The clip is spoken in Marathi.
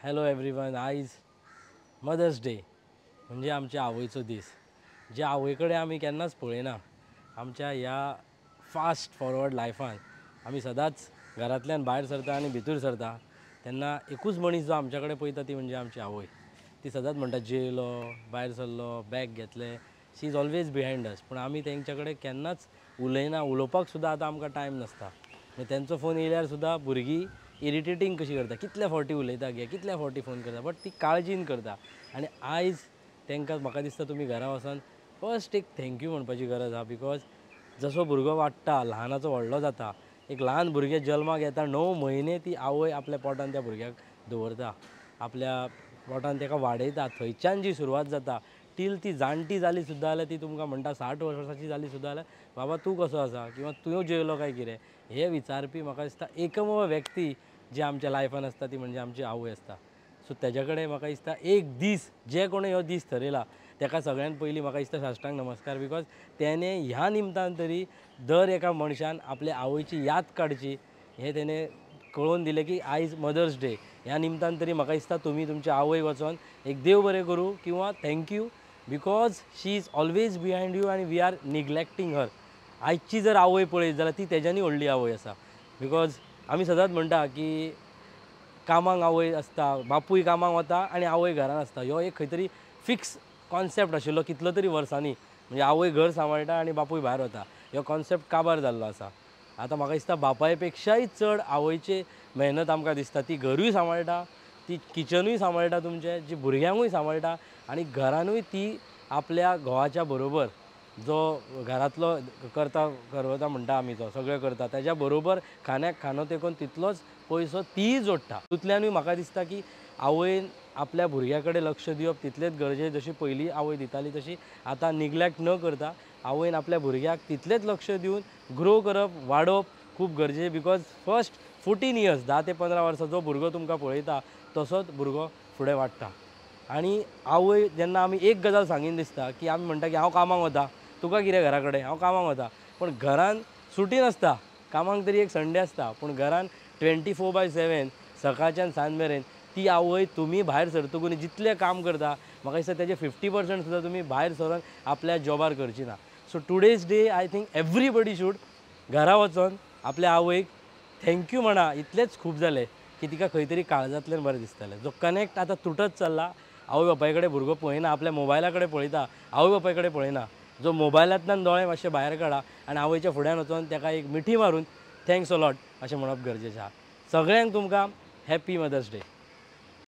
Hello everyone. आयज मदर्स डे म्हणजे आमच्या आवयचो दीस, जे आवय कडेन आमी केन्नाच पळयना. आमच्या ह्या फास्ट फॉरवर्ड लायफान आमी सदांच घरांतल्यान भायर सरता आनी भितर सरता तेन्ना एकूच मनीस जो आमच्या कडेन पळयता ती म्हणजे आमची आवय. ती सदांच म्हणटा जेयलो, भायर सरलो, बॅग घेतलें, शी इज ऑलवेज बिहायंड अस. पूण आमी तेंच्या कडेन केन्नाच उलयना, उलोवपाक सुद्दां आतां आमकां टायम नासता. तेंचो फोन येयल्यार सुद्दां भुरगीं इरिटेटींग कशी करता, कितल्या फावटी उलयता गे, कितल्या फावटी फोन करता, बट ती काळजीन करता. आनी आयज तांकां म्हाका दिसता तुमी घरा वचोन फर्स्ट एक थँक्यू म्हणपाची गरज आहा. बिकॉज जसो भुरगो वाडटा, ल्हानाचो व्हडलो जाता, एक ल्हान भुरगें जल्माक येता, 9 म्हयने ती आवय आपल्या पोटान त्या भुरग्याक दवरता, आपल्या पोटान ताका वाडयता. थंयच्यान जी सुरवात जाता टील ती जाणटी जाली सुद्दां जाल्यार ती तुमकां म्हणटा 60 वर्सांची जाली सुद्दां जाल्यार बाबा तूं कसो आसा किंवा तुवें जेवलो काय कितें हें विचारपी म्हाका दिसता एकमेव व्यक्ती जी आमच्या लायफान आसता ती म्हणजे आमची आवय आसता. सो तेज्या कडेन म्हाका दिसता एक दीस जे कोणें हो दीस थरयला ताका सगळ्यान पयलीं म्हाका दिसता साश्टांग नमस्कार. बिकॉज तेणें ह्या निमतान तरी दर एका मनशान आपल्या आवयची याद काडची हें तेणें कळोवन दिलें की आयज मदर्स डे. ह्या निमतान तरी म्हाका दिसता तुमी तुमच्या आवयक वचोन एक देव बरें करूं किंवा thank you, because she is always behind you आनी वी आर निग्लेक्टींग हर. आयची जर आवय पळयत जाल्यार ती तेज्यानी व्हडली आवय आसा. बिकॉज आमी सदांच म्हणटा की कामाक आवय आसता, बापूय कामाक वता आनी आवय घरान आसता. ह्यो एक खंय तरी फिक्स कॉन्सेप्ट आशिल्लो कितलो तरी वर्सांनी, म्हणजे आवय घर सांबाळटा आनी बापूय भायर वता, ह्यो कॉन्सेप्ट काबार जाल्लो आसा. आतां म्हाका दिसता बापाय पेक्षाय चड आवयची मेहनत आमकां दिसता. ती घरूय सांबाळटा, ती किचनूय सांबाळटा तुमचें, जी भुरग्यांकूय सांबाळटा आनी घरानूय ती आपल्या घोवाच्या बरोबर जो घरांतलो करता म्हणटा आमी तो सगळें करता तेज्या बरोबर खाण्याक खानो तेकोन तितलोच पयसो तीय जोडटा. तितूंतल्यानूय म्हाका दिसता की आवयन आपल्या भुरग्या कडेन लक्ष दिवप तितलेच गरजेचें. जशी पयलीं आवय दिताली तशी आतां निग्लेक्ट न करता आवयन आपल्या भुरग्याक तितलेच लक्ष दिवन ग्रो करप, वाडोवप खूब गरजेचें. बिकॉज फर्स्ट 14 इयर्स 10 ते 15 वर्सां जो भुरगो तुमकां पळयता तसोच भुरगो फुडें वाडटा. आनी आवय जेन्ना आमी एक गजाल सांगीन दिसता की आमी म्हणटा की हांव कामाक वता, तुका कितें घरा कडेन, हांव कामाक वता, पूण घरान सुटी नासता. कामाक तरी एक संडे आसता, पूण घरान 24/7 सकाळच्यान सांज मेरेन ती आवय तुमी भायर सरतकून जितलें काम करता म्हाका दिसता तेजे 50% सुद्दां तुमी भायर सरोन आपल्या जॉबार करची ना. So today's day I think everybody should घरा वचोन आपल्या आवयक थँक्यू म्हणा. इतलेंच खूब जालें की तिका खंय तरी काळजांतल्यान बरें दिसतलें. जो कनेक्ट आतां तुटत चल्ला, आवय बापाय कडेन भुरगो पळयना, आपल्या मोबायला कडेन पळयता, आवय बापाय कडेन पळयना, जो मोबायलांतल्यान दोळे मातशे भायर काडा आनी आवयच्या फुड्यान वचोन ताका एक मिठी मारून थँक्स अ लॉट अशें म्हणप गरजेचें आहा. सगळ्यांक तुमकां हॅप्पी मदर्स डे.